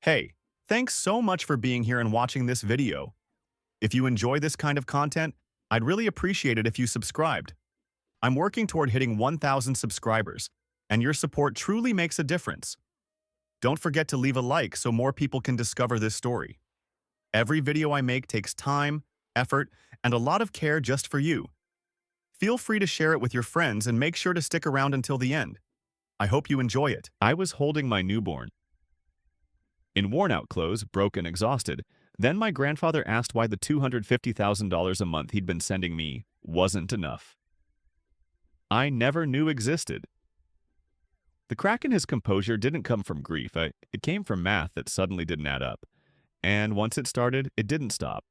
Hey, thanks so much for being here and watching this video. If you enjoy this kind of content, I'd really appreciate it if you subscribed. I'm working toward hitting 1,000 subscribers, and your support truly makes a difference. Don't forget to leave a like so more people can discover this story. Every video I make takes time, effort, and a lot of care just for you. Feel free to share it with your friends and make sure to stick around until the end. I hope you enjoy it. I was holding my newborn, in worn-out clothes, broke and exhausted. Then my grandfather asked why the $250,000 a month he'd been sending me wasn't enough. I never knew existed. The crack in his composure didn't come from grief. It came from math that suddenly didn't add up. And once it started, it didn't stop.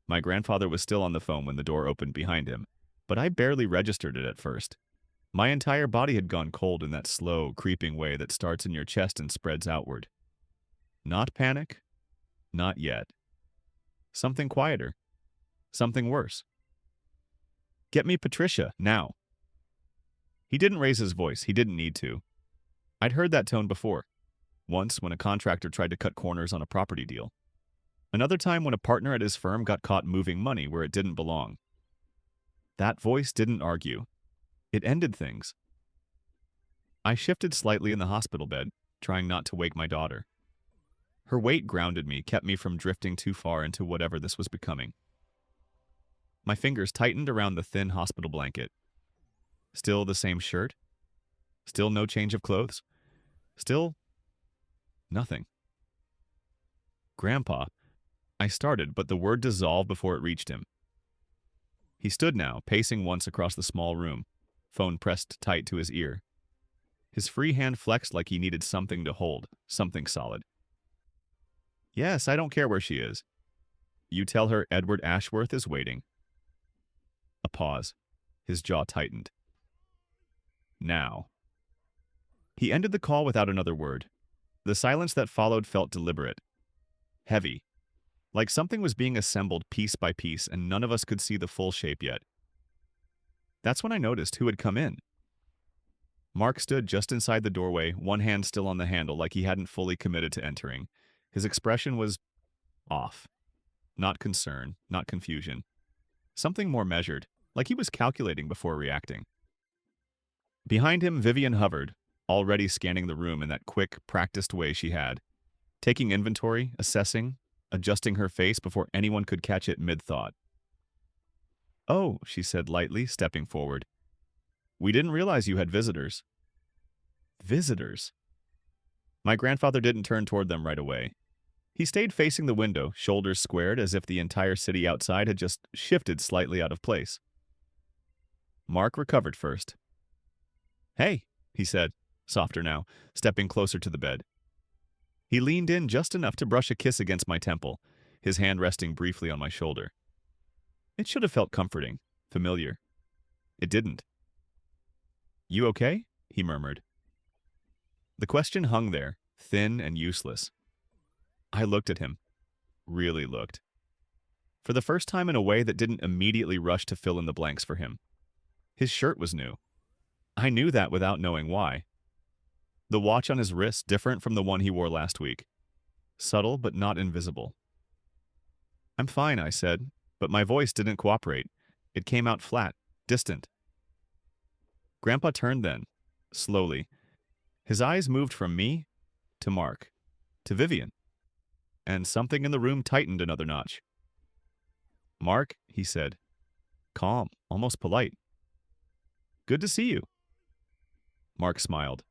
My grandfather was still on the phone when the door opened behind him, but I barely registered it at first. My entire body had gone cold in that slow, creeping way that starts in your chest and spreads outward. Not panic. Not yet. Something quieter. Something worse. Get me Patricia, now. He didn't raise his voice. He didn't need to. I'd heard that tone before. Once when a contractor tried to cut corners on a property deal. Another time when a partner at his firm got caught moving money where it didn't belong. That voice didn't argue. It ended things. I shifted slightly in the hospital bed, trying not to wake my daughter. Her weight grounded me, kept me from drifting too far into whatever this was becoming. My fingers tightened around the thin hospital blanket. Still the same shirt? Still no change of clothes? Still nothing. Grandpa, I started, but the word dissolved before it reached him. He stood now, pacing once across the small room, phone pressed tight to his ear. His free hand flexed like he needed something to hold, something solid. Yes, I don't care where she is. You tell her Edward Ashworth is waiting. A pause. His jaw tightened. Now. He ended the call without another word. The silence that followed felt deliberate. Heavy. Like something was being assembled piece by piece and none of us could see the full shape yet. That's when I noticed who had come in. Mark stood just inside the doorway, one hand still on the handle like he hadn't fully committed to entering. His expression was off. Not concern, not confusion. Something more measured, like he was calculating before reacting. Behind him, Vivian hovered, already scanning the room in that quick, practiced way she had, taking inventory, assessing, adjusting her face before anyone could catch it mid-thought. Oh, she said lightly, stepping forward. We didn't realize you had visitors. Visitors? My grandfather didn't turn toward them right away. He stayed facing the window, shoulders squared as if the entire city outside had just shifted slightly out of place. Mark recovered first. Hey, he said, softer now, stepping closer to the bed. He leaned in just enough to brush a kiss against my temple, his hand resting briefly on my shoulder. It should have felt comforting, familiar. It didn't. You okay? He murmured. The question hung there, thin and useless. I looked at him. Really looked. For the first time in a way that didn't immediately rush to fill in the blanks for him. His shirt was new. I knew that without knowing why. The watch on his wrist different from the one he wore last week. Subtle but not invisible. I'm fine, I said, but my voice didn't cooperate. It came out flat, distant. Grandpa turned then, slowly. His eyes moved from me to Mark, to Vivian. And something in the room tightened another notch. Mark, he said, calm, almost polite. Good to see you. Mark smiled,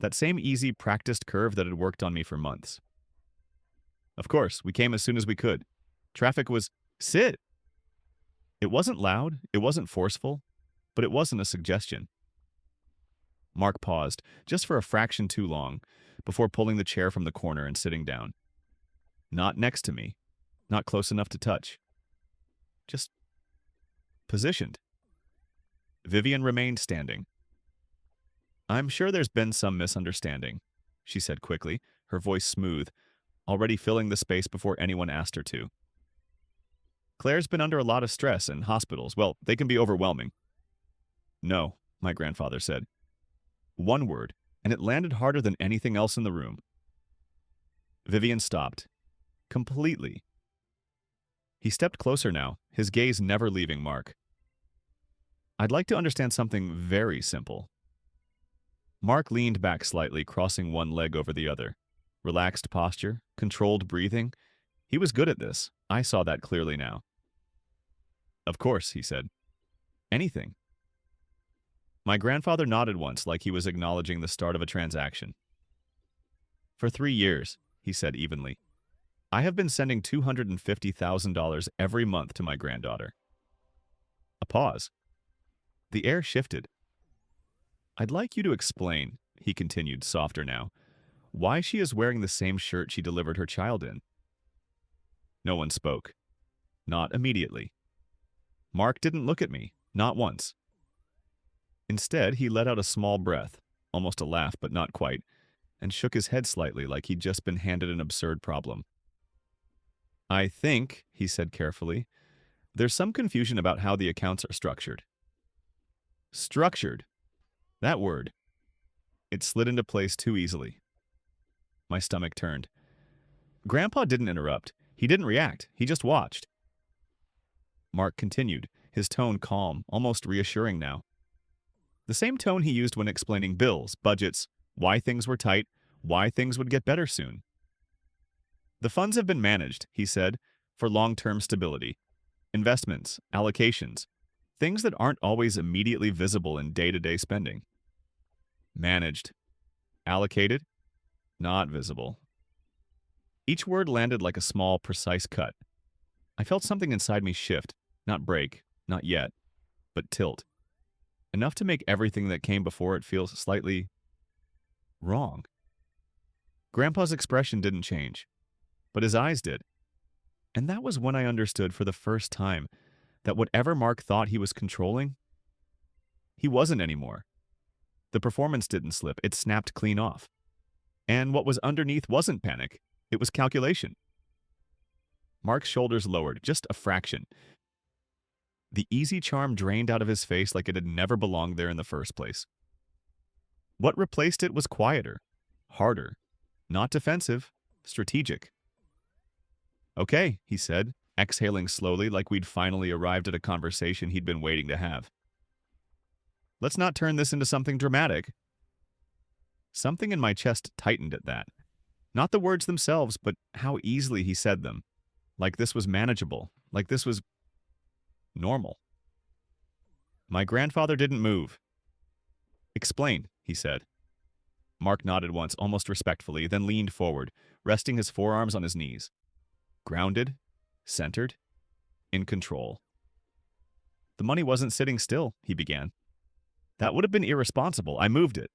that same easy, practiced curve that had worked on me for months. Of course, we came as soon as we could. Traffic was, sit! It wasn't loud, it wasn't forceful, but it wasn't a suggestion. Mark paused, just for a fraction too long, before pulling the chair from the corner and sitting down. Not next to me. Not close enough to touch. Just positioned. Vivian remained standing. I'm sure there's been some misunderstanding, she said quickly, her voice smooth, already filling the space before anyone asked her to. Claire's been under a lot of stress and hospitals. Well, they can be overwhelming. No, my grandfather said. One word, and it landed harder than anything else in the room. Vivian stopped. Completely. He stepped closer now, his gaze never leaving Mark. I'd like to understand something very simple. Mark leaned back slightly, crossing one leg over the other. Relaxed posture, controlled breathing. He was good at this. I saw that clearly now. Of course, he said. Anything. My grandfather nodded once, like he was acknowledging the start of a transaction. For 3 years, he said evenly, I have been sending $250,000 every month to my granddaughter. A pause. The air shifted. I'd like you to explain, he continued, softer now, why she is wearing the same shirt she delivered her child in. No one spoke. Not immediately. Mark didn't look at me, not once. Instead, he let out a small breath, almost a laugh but not quite, and shook his head slightly like he'd just been handed an absurd problem. I think, he said carefully, there's some confusion about how the accounts are structured. Structured. That word. It slid into place too easily. My stomach turned. Grandpa didn't interrupt. He didn't react. He just watched. Mark continued, his tone calm, almost reassuring now. The same tone he used when explaining bills, budgets, why things were tight, why things would get better soon. The funds have been managed, he said, for long-term stability. Investments, allocations, things that aren't always immediately visible in day-to-day spending. Managed. Allocated. Not visible. Each word landed like a small, precise cut. I felt something inside me shift, not break, not yet, but tilt. Enough to make everything that came before it feel slightly wrong. Grandpa's expression didn't change, but his eyes did. And that was when I understood for the first time that whatever Mark thought he was controlling, he wasn't anymore. The performance didn't slip, it snapped clean off. And what was underneath wasn't panic, it was calculation. Mark's shoulders lowered, just a fraction. The easy charm drained out of his face like it had never belonged there in the first place. What replaced it was quieter, harder, not defensive, strategic. Okay, he said, exhaling slowly like we'd finally arrived at a conversation he'd been waiting to have. Let's not turn this into something dramatic. Something in my chest tightened at that. Not the words themselves, but how easily he said them. Like this was manageable, like this was normal. My grandfather didn't move. Explain, he said. Mark nodded once, almost respectfully, then leaned forward, resting his forearms on his knees. Grounded, centered, in control. The money wasn't sitting still, he began. That would have been irresponsible. I moved it.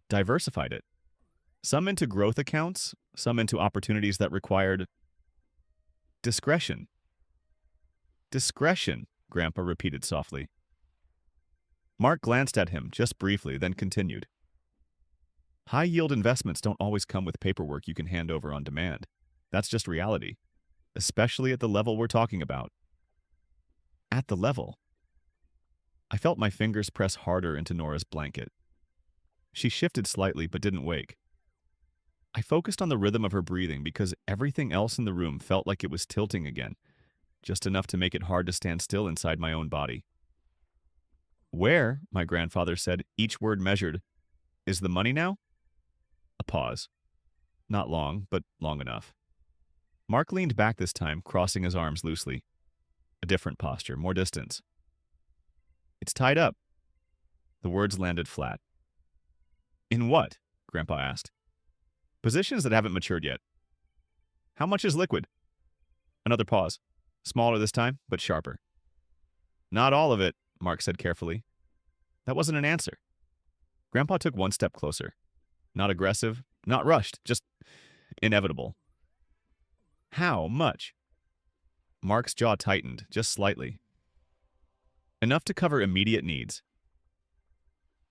Diversified it. Some into growth accounts, some into opportunities that required discretion. Discretion, Grandpa repeated softly. Mark glanced at him just briefly, then continued. High-yield investments don't always come with paperwork you can hand over on demand. That's just reality, especially at the level we're talking about. At the level. I felt my fingers press harder into Nora's blanket. She shifted slightly but didn't wake. I focused on the rhythm of her breathing because everything else in the room felt like it was tilting again, just enough to make it hard to stand still inside my own body. Where, my grandfather said, each word measured, is the money now? A pause. Not long, but long enough. Mark leaned back this time, crossing his arms loosely. A different posture, more distance. It's tied up. The words landed flat. In what? Grandpa asked. Positions that haven't matured yet. How much is liquid? Another pause. Smaller this time, but sharper. Not all of it, Mark said carefully. That wasn't an answer. Grandpa took one step closer. Not aggressive, not rushed, just inevitable. How much? Mark's jaw tightened, just slightly. Enough to cover immediate needs.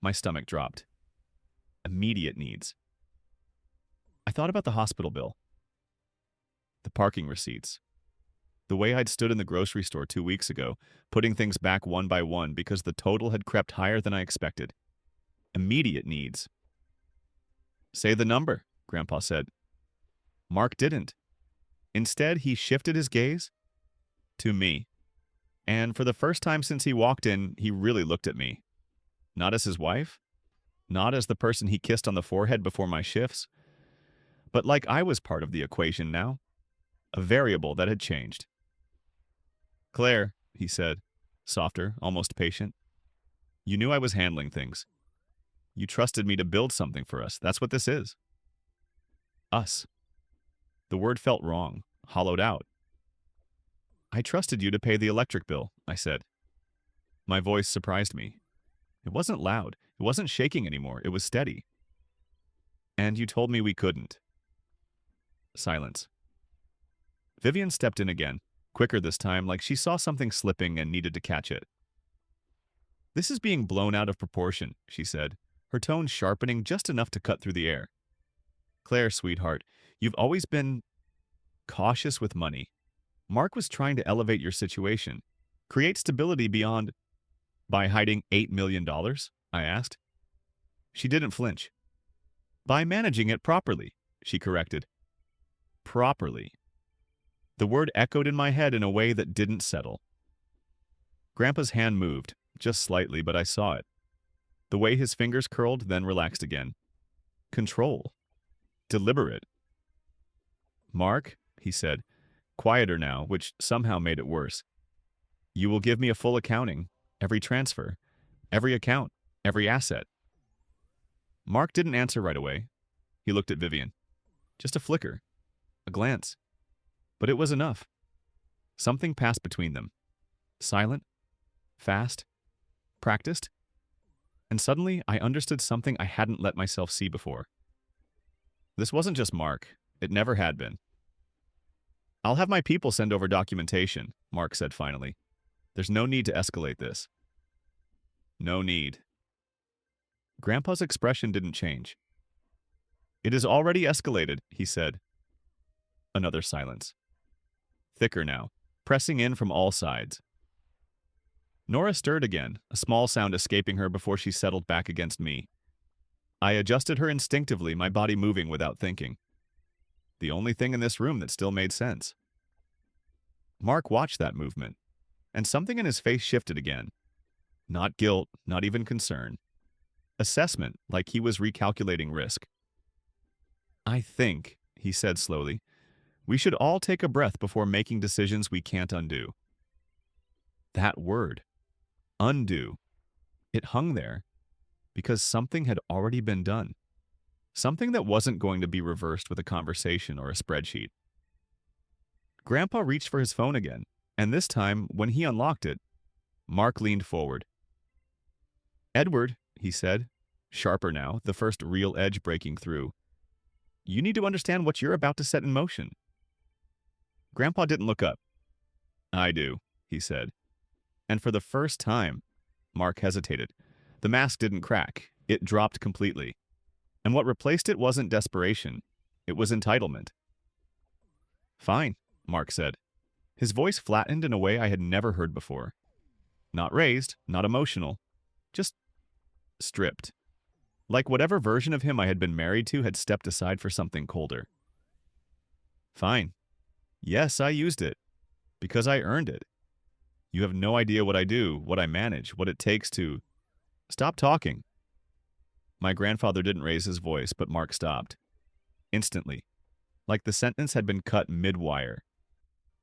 My stomach dropped. Immediate needs. I thought about the hospital bill. The parking receipts. The way I'd stood in the grocery store 2 weeks ago, putting things back one by one because the total had crept higher than I expected. Immediate needs. Say the number, Grandpa said. Mark didn't. Instead, he shifted his gaze to me. And for the first time since he walked in, he really looked at me. Not as his wife, not as the person he kissed on the forehead before my shifts, but like I was part of the equation now, a variable that had changed. "Claire," he said, softer, almost patient, "you knew I was handling things. You trusted me to build something for us. That's what this is." Us. The word felt wrong, hollowed out. "I trusted you to pay the electric bill," I said. My voice surprised me. It wasn't loud. It wasn't shaking anymore. It was steady. "And you told me we couldn't." Silence. Vivian stepped in again, quicker this time, like she saw something slipping and needed to catch it. "This is being blown out of proportion," she said, her tone sharpening just enough to cut through the air. "Claire, sweetheart, you've always been cautious with money. Mark was trying to elevate your situation, create stability beyond—" "By hiding $8 million?" I asked. She didn't flinch. "By managing it properly," she corrected. Properly. The word echoed in my head in a way that didn't settle. Grandpa's hand moved, just slightly, but I saw it. The way his fingers curled, then relaxed again. Control. Deliberate. "Mark," he said, quieter now, which somehow made it worse, "you will give me a full accounting, every transfer, every account, every asset." Mark didn't answer right away. He looked at Vivian. Just a flicker. A glance. But it was enough. Something passed between them. Silent, fast, practiced. And suddenly I understood something I hadn't let myself see before. This wasn't just Mark. It never had been. "I'll have my people send over documentation," Mark said finally. "There's no need to escalate this." No need. Grandpa's expression didn't change. "It is already escalated," he said. Another silence. Thicker now, pressing in from all sides. Nora stirred again, a small sound escaping her before she settled back against me. I adjusted her instinctively, my body moving without thinking. The only thing in this room that still made sense. Mark watched that movement, and something in his face shifted again. Not guilt, not even concern. Assessment, like he was recalculating risk. "I think," he said slowly, "we should all take a breath before making decisions we can't undo." That word. Undo. It hung there because something had already been done. Something that wasn't going to be reversed with a conversation or a spreadsheet. Grandpa reached for his phone again, and this time, when he unlocked it, Mark leaned forward. "Edward," he said, sharper now, the first real edge breaking through, "you need to understand what you're about to set in motion." Grandpa didn't look up. "I do," he said. And for the first time, Mark hesitated. The mask didn't crack. It dropped completely. And what replaced it wasn't desperation. It was entitlement. "Fine," Mark said. His voice flattened in a way I had never heard before. Not raised, not emotional, just stripped. Like whatever version of him I had been married to had stepped aside for something colder. "Fine. Yes, I used it. Because I earned it. You have no idea what I do, what I manage, what it takes to—" "Stop talking." My grandfather didn't raise his voice, but Mark stopped. Instantly. Like the sentence had been cut mid-wire.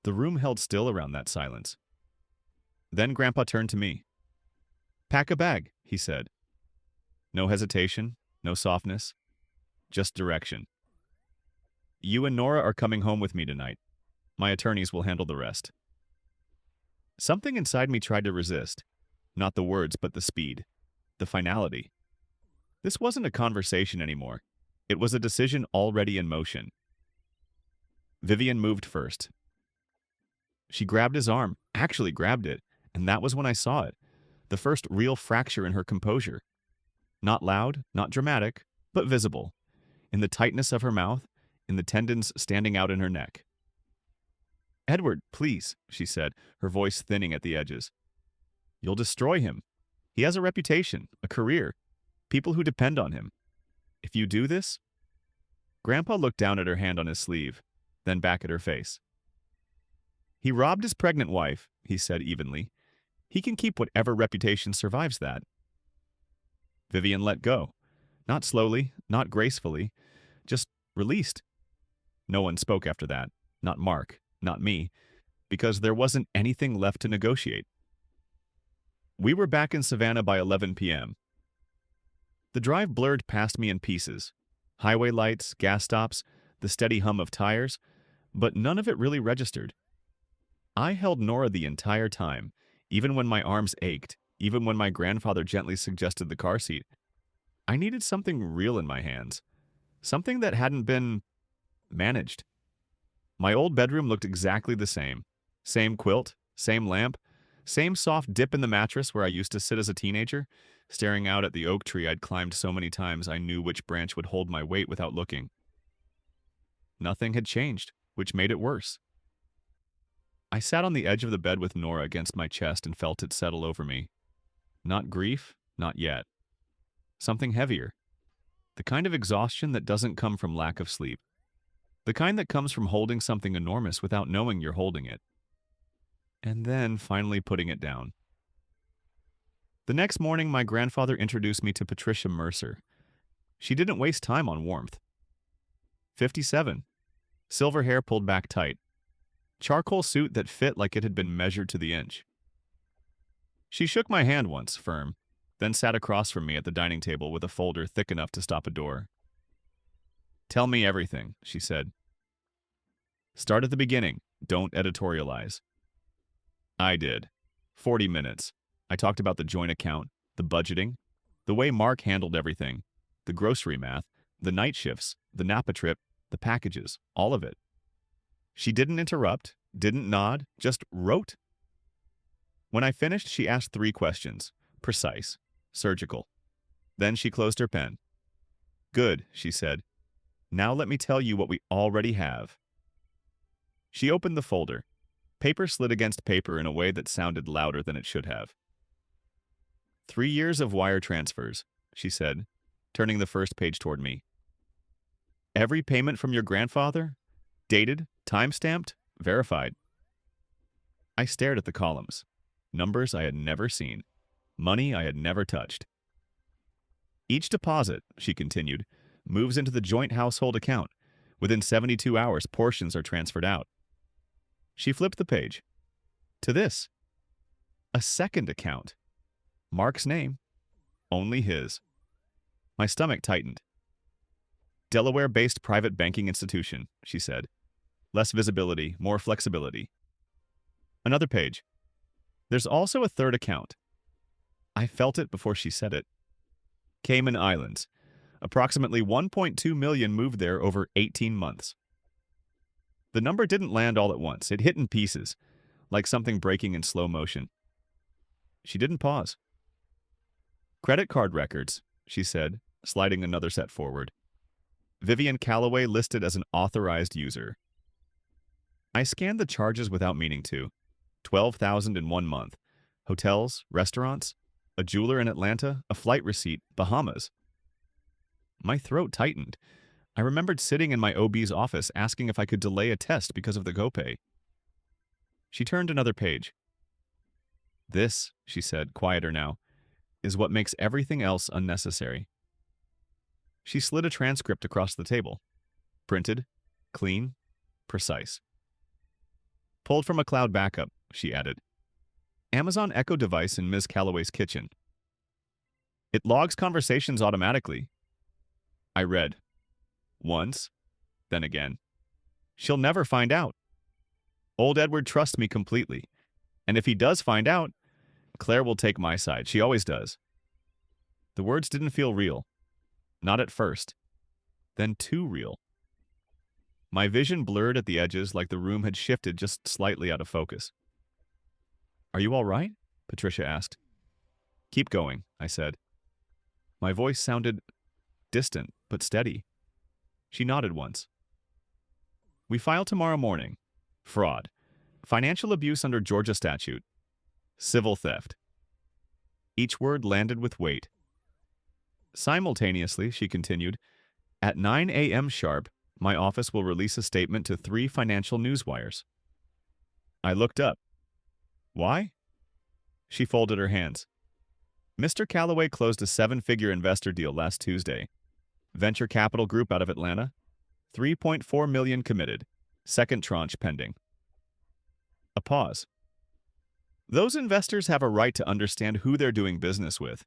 The room held still around that silence. Then Grandpa turned to me. "Pack a bag," he said. No hesitation, no softness, just direction. "You and Nora are coming home with me tonight. My attorneys will handle the rest." Something inside me tried to resist. Not the words, but the speed. The finality. This wasn't a conversation anymore. It was a decision already in motion. Vivian moved first. She grabbed his arm, actually grabbed it, and that was when I saw it. The first real fracture in her composure. Not loud, not dramatic, but visible. In the tightness of her mouth, in the tendons standing out in her neck. "Edward, please," she said, her voice thinning at the edges. "You'll destroy him. He has a reputation, a career, people who depend on him. If you do this..." Grandpa looked down at her hand on his sleeve, then back at her face. He robbed his pregnant wife, he said evenly. He can keep whatever reputation survives that. Vivian let go. Not slowly, not gracefully, just released. No one spoke after that. Not Mark, not me, because there wasn't anything left to negotiate. We were back in Savannah by 11 p.m. The drive blurred past me in pieces. Highway lights, gas stops, the steady hum of tires, but none of it really registered. I held Nora the entire time, even when my arms ached, even when my grandfather gently suggested the car seat. I needed something real in my hands, something that hadn't been managed. My old bedroom looked exactly the same. Same quilt, same lamp, same soft dip in the mattress where I used to sit as a teenager, staring out at the oak tree I'd climbed so many times I knew which branch would hold my weight without looking. Nothing had changed, which made it worse. I sat on the edge of the bed with Nora against my chest and felt it settle over me. Not grief, not yet. Something heavier. The kind of exhaustion that doesn't come from lack of sleep. The kind that comes from holding something enormous without knowing you're holding it. And then finally putting it down. The next morning, my grandfather introduced me to Patricia Mercer. She didn't waste time on warmth. 57. Silver hair pulled back tight. Charcoal suit that fit like it had been measured to the inch. She shook my hand once, firm, then sat across from me at the dining table with a folder thick enough to stop a door. "Tell me everything," she said. "Start at the beginning. Don't editorialize." I did. 40 minutes. I talked about the joint account, the budgeting, the way Mark handled everything, the grocery math, the night shifts, the Napa trip, the packages, all of it. She didn't interrupt, didn't nod, just wrote. When I finished, she asked 3 questions. Precise. Surgical. Then she closed her pen. "Good," she said. "Now let me tell you what we already have." She opened the folder. Paper slid against paper in a way that sounded louder than it should have. 3 years of wire transfers, she said, turning the first page toward me. Every payment from your grandfather? Dated, time-stamped, verified. I stared at the columns. Numbers I had never seen. Money I had never touched. Each deposit, she continued, moves into the joint household account. Within 72 hours, portions are transferred out. She flipped the page. To this. A second account. Mark's name. Only his. My stomach tightened. Delaware-based private banking institution, she said. Less visibility, more flexibility. Another page. There's also a third account. I felt it before she said it. Cayman Islands. Approximately 1.2 million moved there over 18 months. The number didn't land all at once. It hit in pieces, like something breaking in slow motion. She didn't pause. Credit card records, she said, sliding another set forward. Vivian Calloway listed as an authorized user. I scanned the charges without meaning to. 12,000 in 1 month. Hotels, restaurants, a jeweler in Atlanta, a flight receipt, Bahamas. My throat tightened. I remembered sitting in my OB's office asking if I could delay a test because of the GoPay. She turned another page. This, she said, quieter now, is what makes everything else unnecessary. She slid a transcript across the table. Printed, clean, precise. Pulled from a cloud backup, she added. Amazon Echo device in Ms. Calloway's kitchen. It logs conversations automatically. I read. Once, then again. She'll never find out. Old Edward trusts me completely. And if he does find out, Claire will take my side. She always does. The words didn't feel real. Not at first. Then too real. My vision blurred at the edges like the room had shifted just slightly out of focus. Are you all right? Patricia asked. Keep going, I said. My voice sounded distant but steady. She nodded once. We file tomorrow morning. Fraud. Financial abuse under Georgia statute. Civil theft. Each word landed with weight. Simultaneously, she continued, At 9 a.m. sharp, my office will release a statement to 3 financial news wires. I looked up. Why? She folded her hands. Mr. Calloway closed a 7-figure investor deal last Tuesday. Venture capital group out of Atlanta. 3.4 million committed. Second tranche pending. A pause. Those investors have a right to understand who they're doing business with.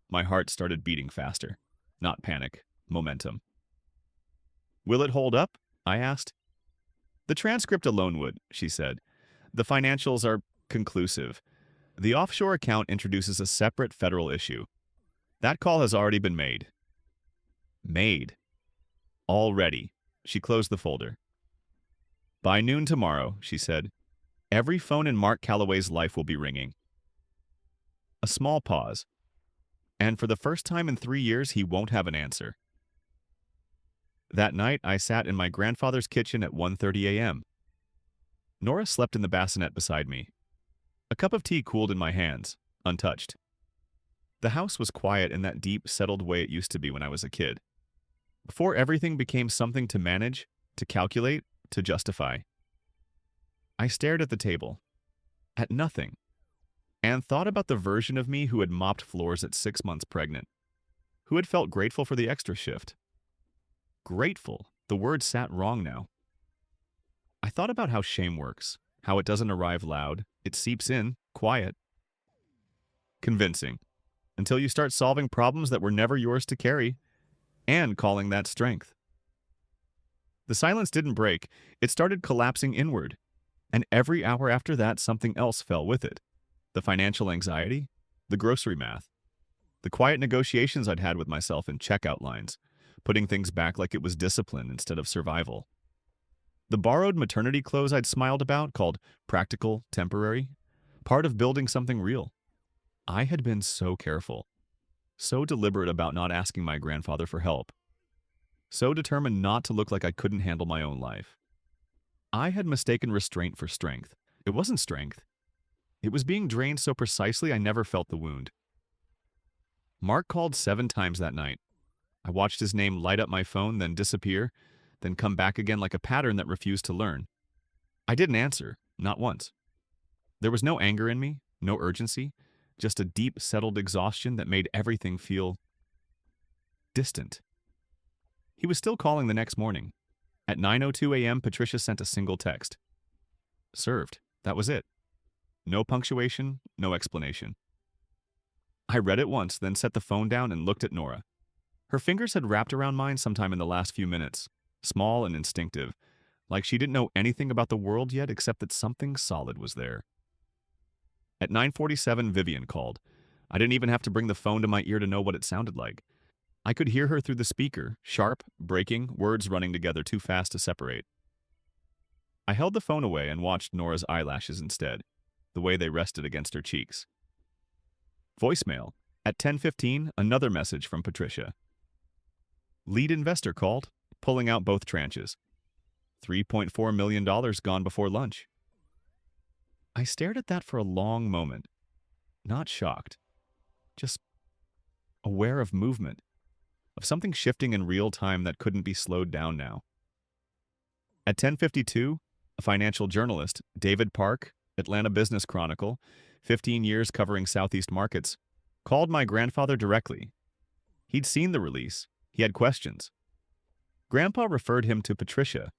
My heart started beating faster. Not panic, momentum. Will it hold up? I asked. The transcript alone would, she said. The financials are conclusive. The offshore account introduces a separate federal issue. That call has already been made. Made. Already. She closed the folder. By noon tomorrow, she said, every phone in Mark Calloway's life will be ringing. A small pause. And for the first time in 3 years, he won't have an answer. That night, I sat in my grandfather's kitchen at 1:30 a.m. Nora slept in the bassinet beside me. A cup of tea cooled in my hands, untouched. The house was quiet in that deep, settled way it used to be when I was a kid. Before everything became something to manage, to calculate, to justify. I stared at the table, at nothing, and thought about the version of me who had mopped floors at 6 months pregnant, who had felt grateful for the extra shift. Grateful, the word sat wrong now. I thought about how shame works, how it doesn't arrive loud, it seeps in, quiet. Convincing, until you start solving problems that were never yours to carry, and calling that strength. The silence didn't break, it started collapsing inward, and every hour after that something else fell with it. The financial anxiety, the grocery math, the quiet negotiations I'd had with myself in checkout lines, putting things back like it was discipline instead of survival. The borrowed maternity clothes I'd smiled about, called practical, temporary, part of building something real. I had been so careful, so deliberate about not asking my grandfather for help, so determined not to look like I couldn't handle my own life. I had mistaken restraint for strength. It wasn't strength. It was being drained so precisely I never felt the wound. Mark called 7 times that night. I watched his name light up my phone, then disappear, then come back again like a pattern that refused to learn. I didn't answer, not once. There was no anger in me, no urgency, just a deep, settled exhaustion that made everything feel distant. He was still calling the next morning. At 9:02 a.m., Patricia sent a single text. Served. That was it. No punctuation, no explanation. I read it once, then set the phone down and looked at Nora. Her fingers had wrapped around mine sometime in the last few minutes, small and instinctive, like she didn't know anything about the world yet except that something solid was there. At 9:47, Vivian called. I didn't even have to bring the phone to my ear to know what it sounded like. I could hear her through the speaker, sharp, breaking, words running together too fast to separate. I held the phone away and watched Nora's eyelashes instead, the way they rested against her cheeks. Voicemail. At 10:15, another message from Patricia. Lead investor called, pulling out both tranches. $3.4 million gone before lunch. I stared at that for a long moment, not shocked, just aware of movement, of something shifting in real time that couldn't be slowed down now. At 10:52, a financial journalist, David Park, Atlanta Business Chronicle, 15 years covering Southeast markets, called my grandfather directly. He'd seen the release. He had questions. Grandpa referred him to Patricia.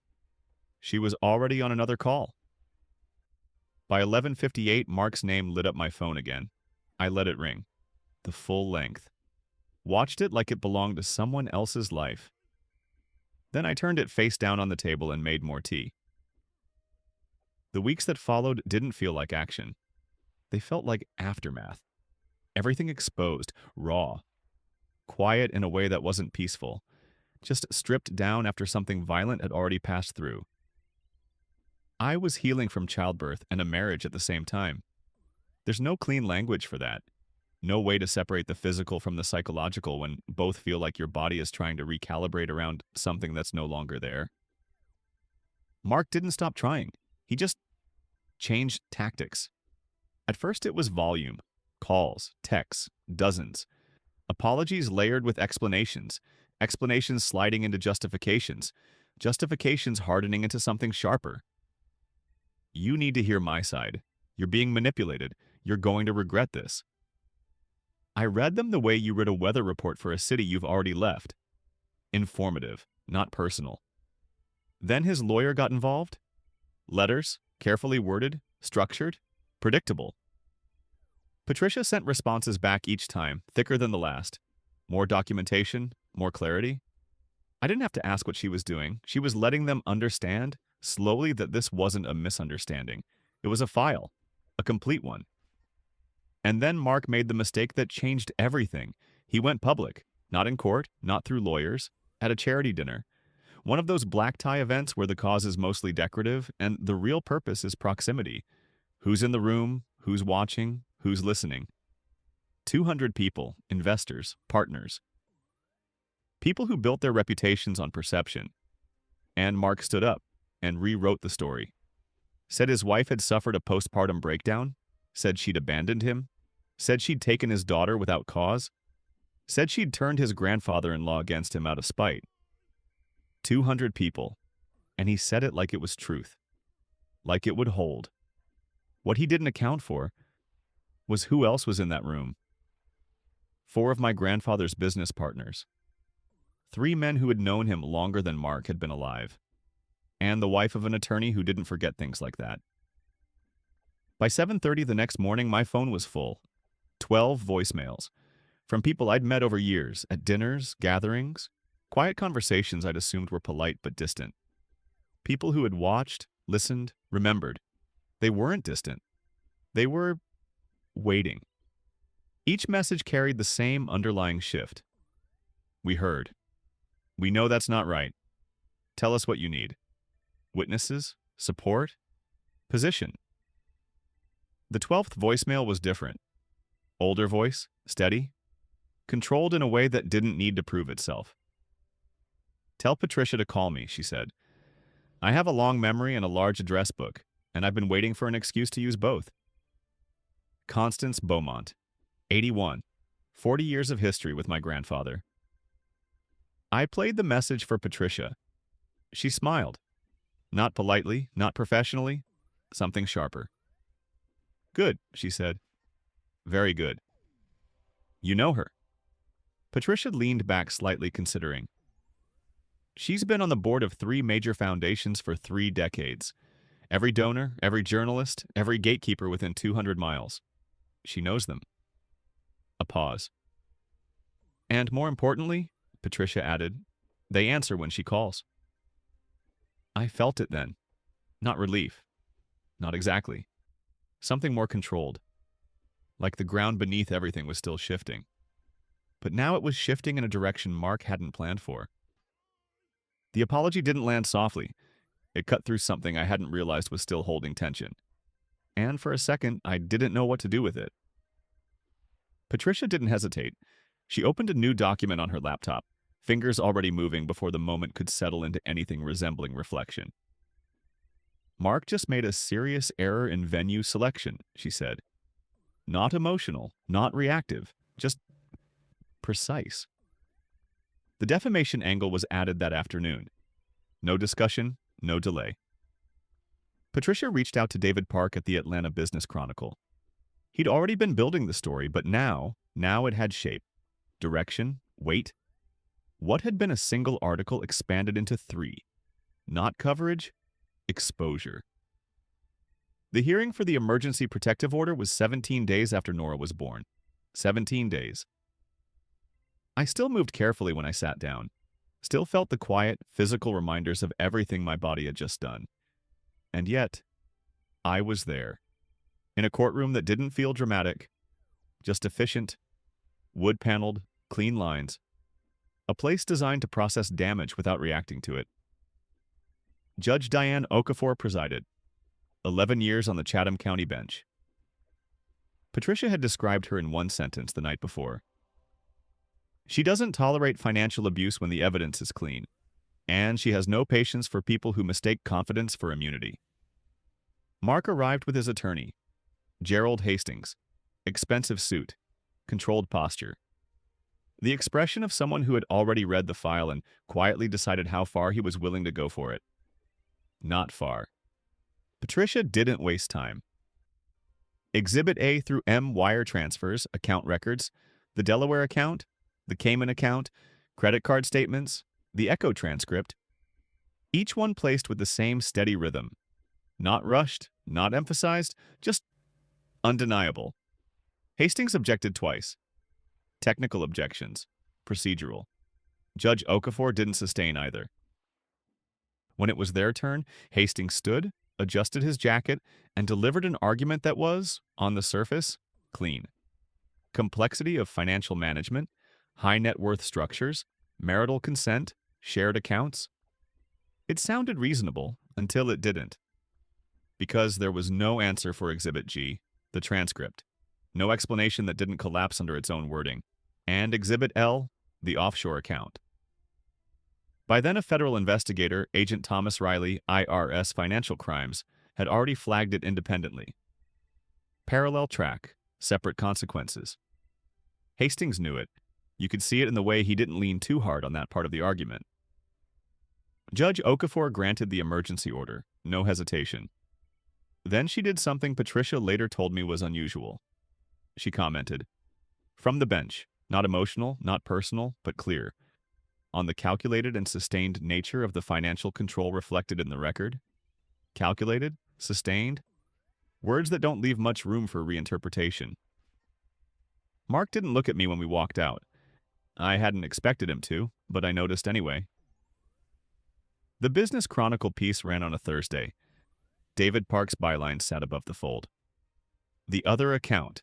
She was already on another call. By 11:58, Mark's name lit up my phone again. I let it ring, the full length. Watched it like it belonged to someone else's life. Then I turned it face down on the table and made more tea. The weeks that followed didn't feel like action. They felt like aftermath. Everything exposed, raw. Quiet in a way that wasn't peaceful. Just stripped down after something violent had already passed through. I was healing from childbirth and a marriage at the same time. There's no clean language for that. No way to separate the physical from the psychological when both feel like your body is trying to recalibrate around something that's no longer there. Mark didn't stop trying. He just changed tactics. At first it was volume, calls, texts, dozens, apologies layered with explanations, explanations sliding into justifications, justifications hardening into something sharper. You need to hear my side. You're being manipulated. You're going to regret this. I read them the way you read a weather report for a city you've already left. Informative, not personal. Then his lawyer got involved. Letters, carefully worded, structured, predictable. Patricia sent responses back each time, thicker than the last. More documentation, more clarity. I didn't have to ask what she was doing. She was letting them understand, slowly, that this wasn't a misunderstanding. It was a file, a complete one. And then Mark made the mistake that changed everything. He went public, not in court, not through lawyers, at a charity dinner. One of those black tie events where the cause is mostly decorative and the real purpose is proximity. Who's in the room? Who's watching? Who's listening? 200 people, investors, partners. People who built their reputations on perception. And Mark stood up and rewrote the story. Said his wife had suffered a postpartum breakdown. Said she'd abandoned him. Said she'd taken his daughter without cause. Said she'd turned his grandfather-in-law against him out of spite. 200 people. And he said it like it was truth. Like it would hold. What he didn't account for was who else was in that room. 4 of my grandfather's business partners. 3 men who had known him longer than Mark had been alive. And the wife of an attorney who didn't forget things like that. By 7:30 the next morning, my phone was full. 12 voicemails. From people I'd met over years, at dinners, gatherings, quiet conversations I'd assumed were polite but distant. People who had watched, listened, remembered. They weren't distant. They were waiting. Each message carried the same underlying shift. We heard. We know that's not right. Tell us what you need. Witnesses? Support? Position? The 12th voicemail was different. Older voice, steady, controlled in a way that didn't need to prove itself. Tell Patricia to call me, she said. I have a long memory and a large address book, and I've been waiting for an excuse to use both. Constance Beaumont, 81, 40 years of history with my grandfather. I played the message for Patricia. She smiled. Not politely, not professionally, something sharper. Good, she said. Very good. You know her. Patricia leaned back slightly, considering. She's been on the board of 3 major foundations for 3 decades. Every donor, every journalist, every gatekeeper within 200 miles. She knows them. A pause. And more importantly, Patricia added, they answer when she calls. I felt it then. Not relief. Not exactly. Something more controlled. Like the ground beneath everything was still shifting. But now it was shifting in a direction Mark hadn't planned for. The apology didn't land softly. It cut through something I hadn't realized was still holding tension. And for a second, I didn't know what to do with it. Patricia didn't hesitate. She opened a new document on her laptop, fingers already moving before the moment could settle into anything resembling reflection. Mark just made a serious error in venue selection, she said. Not emotional, not reactive, just precise. The defamation angle was added that afternoon. No discussion, no delay. Patricia reached out to David Park at the Atlanta Business Chronicle. He'd already been building the story, but now it had shape, direction, weight. What had been a single article expanded into 3. Not coverage, exposure. The hearing for the emergency protective order was 17 days after Nora was born. 17 days. I still moved carefully when I sat down. Still felt the quiet, physical reminders of everything my body had just done. And yet, I was there. In a courtroom that didn't feel dramatic, just efficient, wood-paneled, clean lines. A place designed to process damage without reacting to it. Judge Diane Okafor presided. 11 years on the Chatham County bench. Patricia had described her in one sentence the night before. She doesn't tolerate financial abuse when the evidence is clean, and she has no patience for people who mistake confidence for immunity. Mark arrived with his attorney, Gerald Hastings. Expensive suit, controlled posture. The expression of someone who had already read the file and quietly decided how far he was willing to go for it. Not far. Patricia didn't waste time. Exhibit A through M wire transfers, account records, the Delaware account, the Cayman account, credit card statements, the Echo transcript, each one placed with the same steady rhythm. Not rushed, not emphasized, just undeniable. Hastings objected twice. Technical objections. Procedural. Judge Okafor didn't sustain either. When it was their turn, Hastings stood, adjusted his jacket, and delivered an argument that was, on the surface, clean. Complexity of financial management, high net worth structures, marital consent, shared accounts. It sounded reasonable until it didn't. Because there was no answer for Exhibit G, the transcript, no explanation that didn't collapse under its own wording, and Exhibit L, the offshore account. By then, a federal investigator, Agent Thomas Riley, IRS Financial Crimes, had already flagged it independently. Parallel track, separate consequences. Hastings knew it. You could see it in the way he didn't lean too hard on that part of the argument. Judge Okafor granted the emergency order, no hesitation. Then she did something Patricia later told me was unusual. She commented, from the bench, not emotional, not personal, but clear, on the calculated and sustained nature of the financial control reflected in the record. Calculated, sustained, words that don't leave much room for reinterpretation. Mark didn't look at me when we walked out. I hadn't expected him to, but I noticed anyway. The Business Chronicle piece ran on a Thursday. David Park's byline sat above the fold. The other account.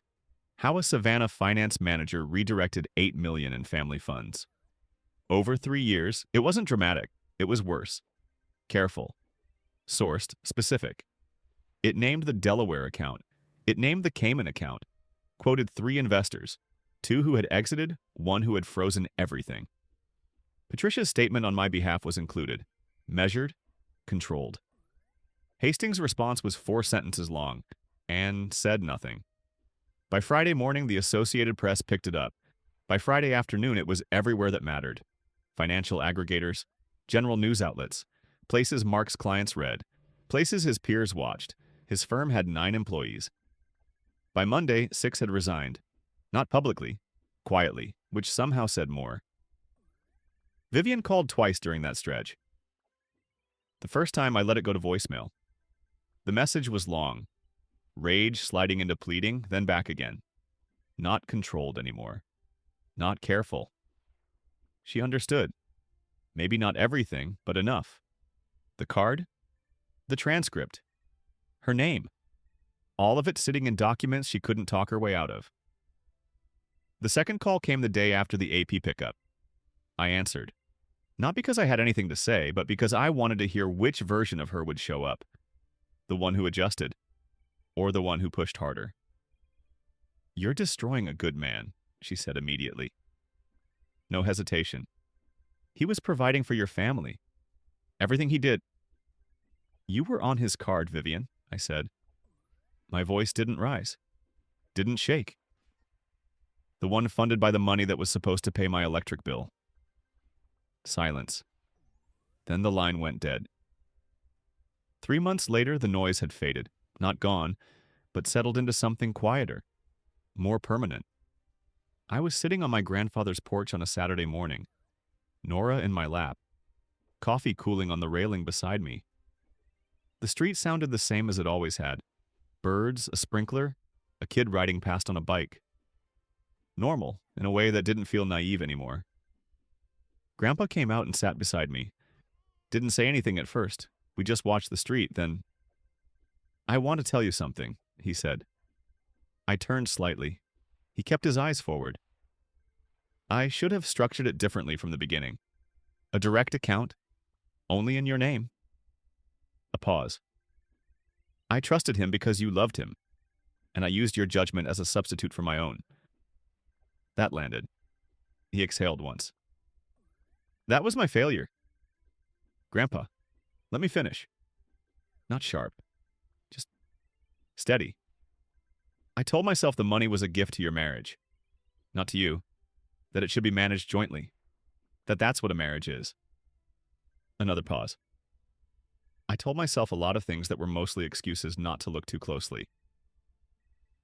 How a Savannah finance manager redirected $8 million in family funds. Over 3 years, it wasn't dramatic. It was worse. Careful. Sourced, specific. It named the Delaware account. It named the Cayman account. Quoted 3 investors. 2 who had exited, 1 who had frozen everything. Patricia's statement on my behalf was included. Measured, controlled. Hastings' response was 4 sentences long, and said nothing. By Friday morning, the Associated Press picked it up. By Friday afternoon, it was everywhere that mattered. Financial aggregators, general news outlets, places Mark's clients read, places his peers watched. His firm had 9 employees. By Monday, 6 had resigned. Not publicly, quietly, which somehow said more. Vivian called twice during that stretch. The first time, I let it go to voicemail. The message was long. Rage sliding into pleading, then back again. Not controlled anymore. Not careful. She understood. Maybe not everything, but enough. The card? The transcript. Her name. All of it sitting in documents she couldn't talk her way out of. The second call came the day after the AP pickup. I answered. Not because I had anything to say, but because I wanted to hear which version of her would show up. The one who adjusted, or the one who pushed harder. You're destroying a good man, she said immediately. No hesitation. He was providing for your family. Everything he did. You were on his card, Vivian, I said. My voice didn't rise. Didn't shake. The one funded by the money that was supposed to pay my electric bill. Silence. Then the line went dead. 3 months later, the noise had faded. Not gone, but settled into something quieter, more permanent. I was sitting on my grandfather's porch on a Saturday morning, Nora in my lap, coffee cooling on the railing beside me. The street sounded the same as it always had. Birds, a sprinkler, a kid riding past on a bike. Normal, in a way that didn't feel naive anymore. Grandpa came out and sat beside me. Didn't say anything at first. We just watched the street, then... I want to tell you something, he said. I turned slightly. He kept his eyes forward. I should have structured it differently from the beginning. A direct account, only in your name. A pause. I trusted him because you loved him, and I used your judgment as a substitute for my own. That landed. He exhaled once. That was my failure. Grandpa, let me finish. Not sharp. Just steady. I told myself the money was a gift to your marriage. Not to you. that it should be managed jointly, that that's what a marriage is. Another pause. I told myself a lot of things that were mostly excuses not to look too closely.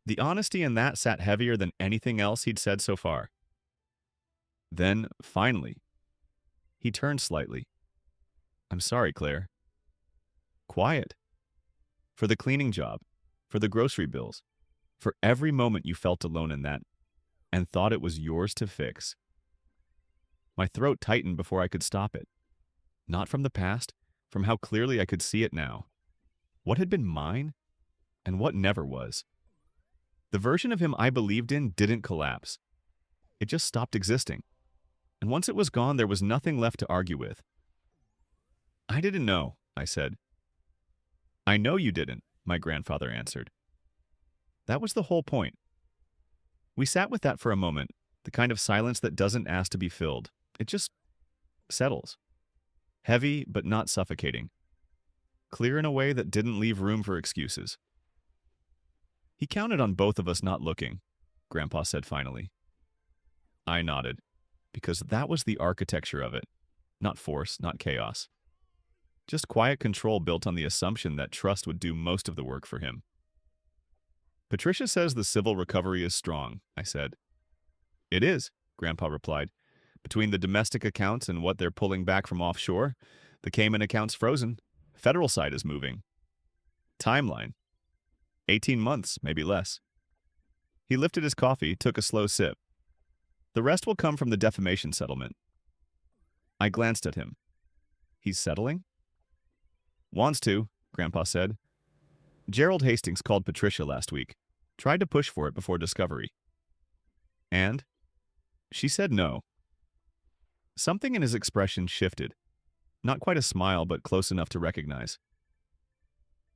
The honesty in that sat heavier than anything else he'd said so far. Then, finally, he turned slightly. I'm sorry, Claire. Quiet. For the cleaning job, for the grocery bills, for every moment you felt alone in that and thought it was yours to fix. My throat tightened before I could stop it. Not from the past, from how clearly I could see it now. What had been mine and what never was. The version of him I believed in didn't collapse. It just stopped existing. And once it was gone, there was nothing left to argue with. I didn't know, I said. I know you didn't, my grandfather answered. That was the whole point. We sat with that for a moment, the kind of silence that doesn't ask to be filled. It just settles. Heavy, but not suffocating. Clear in a way that didn't leave room for excuses. He counted on both of us not looking, Grandpa said finally. I nodded, because that was the architecture of it. Not force, not chaos. Just quiet control built on the assumption that trust would do most of the work for him. Patricia says the civil recovery is strong, I said. It is, Grandpa replied. Between the domestic accounts and what they're pulling back from offshore, the Cayman account's frozen. Federal side is moving. Timeline. 18 months, maybe less. He lifted his coffee, took a slow sip. The rest will come from the defamation settlement. I glanced at him. He's settling? Wants to, Grandpa said. Gerald Hastings called Patricia last week. Tried to push for it before discovery. And? She said no. Something in his expression shifted. Not quite a smile, but close enough to recognize.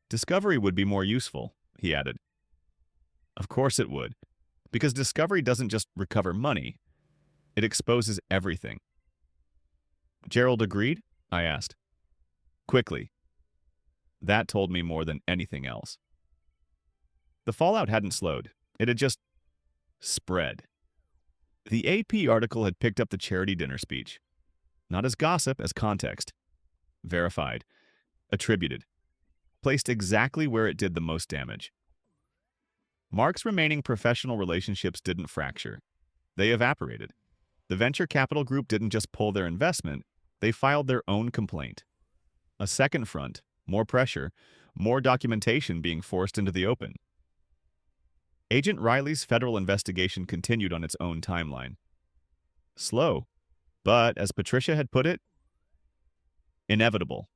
Discovery would be more useful, he added. Of course it would, because discovery doesn't just recover money. It exposes everything. Gerald agreed? I asked. Quickly. That told me more than anything else. The fallout hadn't slowed. It had just spread. The AP article had picked up the charity dinner speech. Not as gossip, as context. Verified. Attributed. Placed exactly where it did the most damage. Mark's remaining professional relationships didn't fracture. They evaporated. The venture capital group didn't just pull their investment, they filed their own complaint. A second front, more pressure, more documentation being forced into the open. Agent Riley's federal investigation continued on its own timeline. Slow, but, as Patricia had put it, inevitable.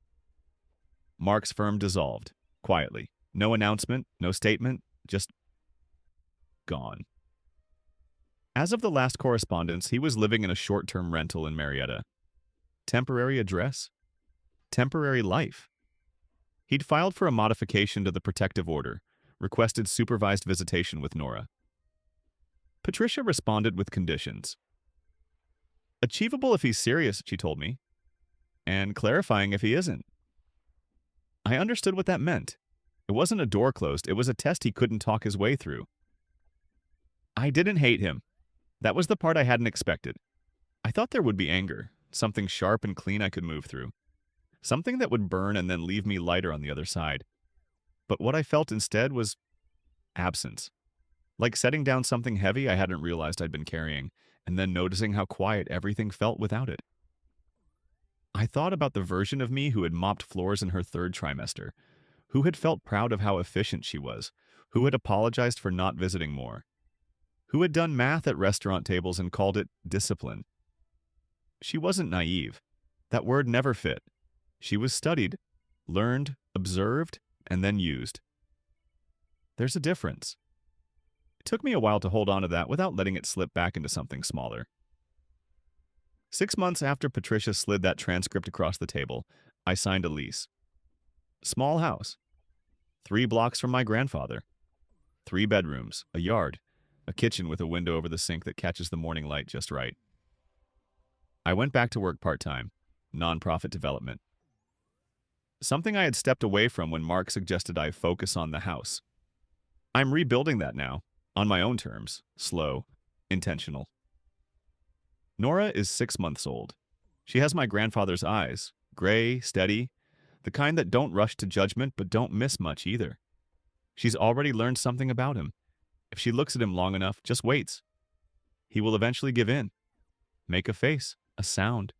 Mark's firm dissolved, quietly. No announcement, no statement, just gone. As of the last correspondence, he was living in a short-term rental in Marietta. Temporary address? Temporary life. He'd filed for a modification to the protective order, requested supervised visitation with Nora. Patricia responded with conditions. Achievable if he's serious, she told me, and clarifying if he isn't. I understood what that meant. It wasn't a door closed, it was a test he couldn't talk his way through. I didn't hate him. That was the part I hadn't expected. I thought there would be anger, something sharp and clean I could move through. Something that would burn and then leave me lighter on the other side. But what I felt instead was absence. Like setting down something heavy I hadn't realized I'd been carrying, and then noticing how quiet everything felt without it. I thought about the version of me who had mopped floors in her third trimester, who had felt proud of how efficient she was, who had apologized for not visiting more, who had done math at restaurant tables and called it discipline. She wasn't naive. That word never fit. She was studied, learned, observed, and then used. There's a difference. It took me a while to hold on to that without letting it slip back into something smaller. 6 months after Patricia slid that transcript across the table, I signed a lease. Small house. 3 blocks from my grandfather. 3 bedrooms, a yard, a kitchen with a window over the sink that catches the morning light just right. I went back to work part-time, nonprofit development. Something I had stepped away from when Mark suggested I focus on the house. I'm rebuilding that now, on my own terms, slow, intentional. Nora is 6 months old. She has my grandfather's eyes, gray, steady, the kind that don't rush to judgment but don't miss much either. She's already learned something about him. If she looks at him long enough, just waits. He will eventually give in, make a face, a sound,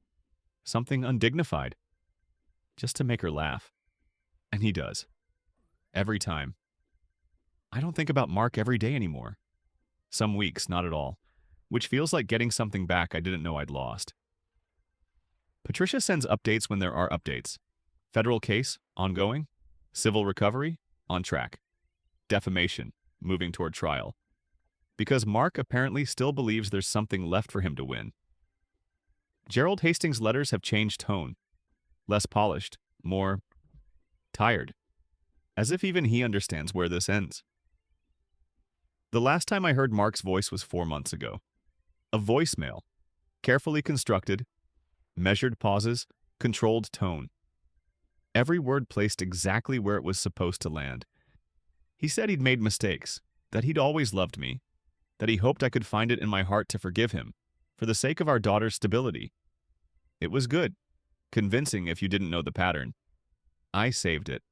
something undignified, just to make her laugh. And he does. Every time. I don't think about Mark every day anymore. Some weeks, not at all, which feels like getting something back I didn't know I'd lost. Patricia sends updates when there are updates. Federal case, ongoing. Civil recovery, on track. Defamation, moving toward trial. Because Mark apparently still believes there's something left for him to win. Gerald Hastings' letters have changed tone. Less polished, more tired. As if even he understands where this ends. The last time I heard Mark's voice was 4 months ago. A voicemail. Carefully constructed, measured pauses, controlled tone. Every word placed exactly where it was supposed to land. He said he'd made mistakes, that he'd always loved me, that he hoped I could find it in my heart to forgive him, for the sake of our daughter's stability. It was good, convincing if you didn't know the pattern. I saved it.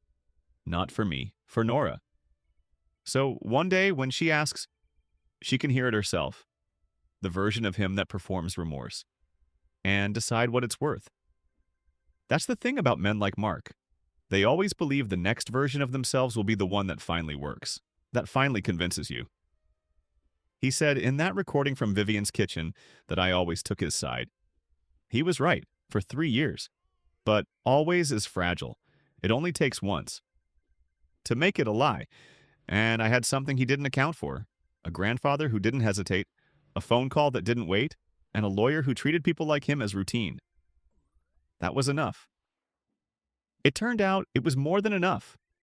Not for me, for Nora. So one day when she asks, she can hear it herself, the version of him that performs remorse, and decide what it's worth. That's the thing about men like Mark. They always believe the next version of themselves will be the one that finally works, that finally convinces you. He said in that recording from Vivian's kitchen that I always took his side. He was right, for 3 years. But always is fragile. It only takes once. To make it a lie. And I had something he didn't account for. A grandfather who didn't hesitate, a phone call that didn't wait, and a lawyer who treated people like him as routine. That was enough. It turned out it was more than enough.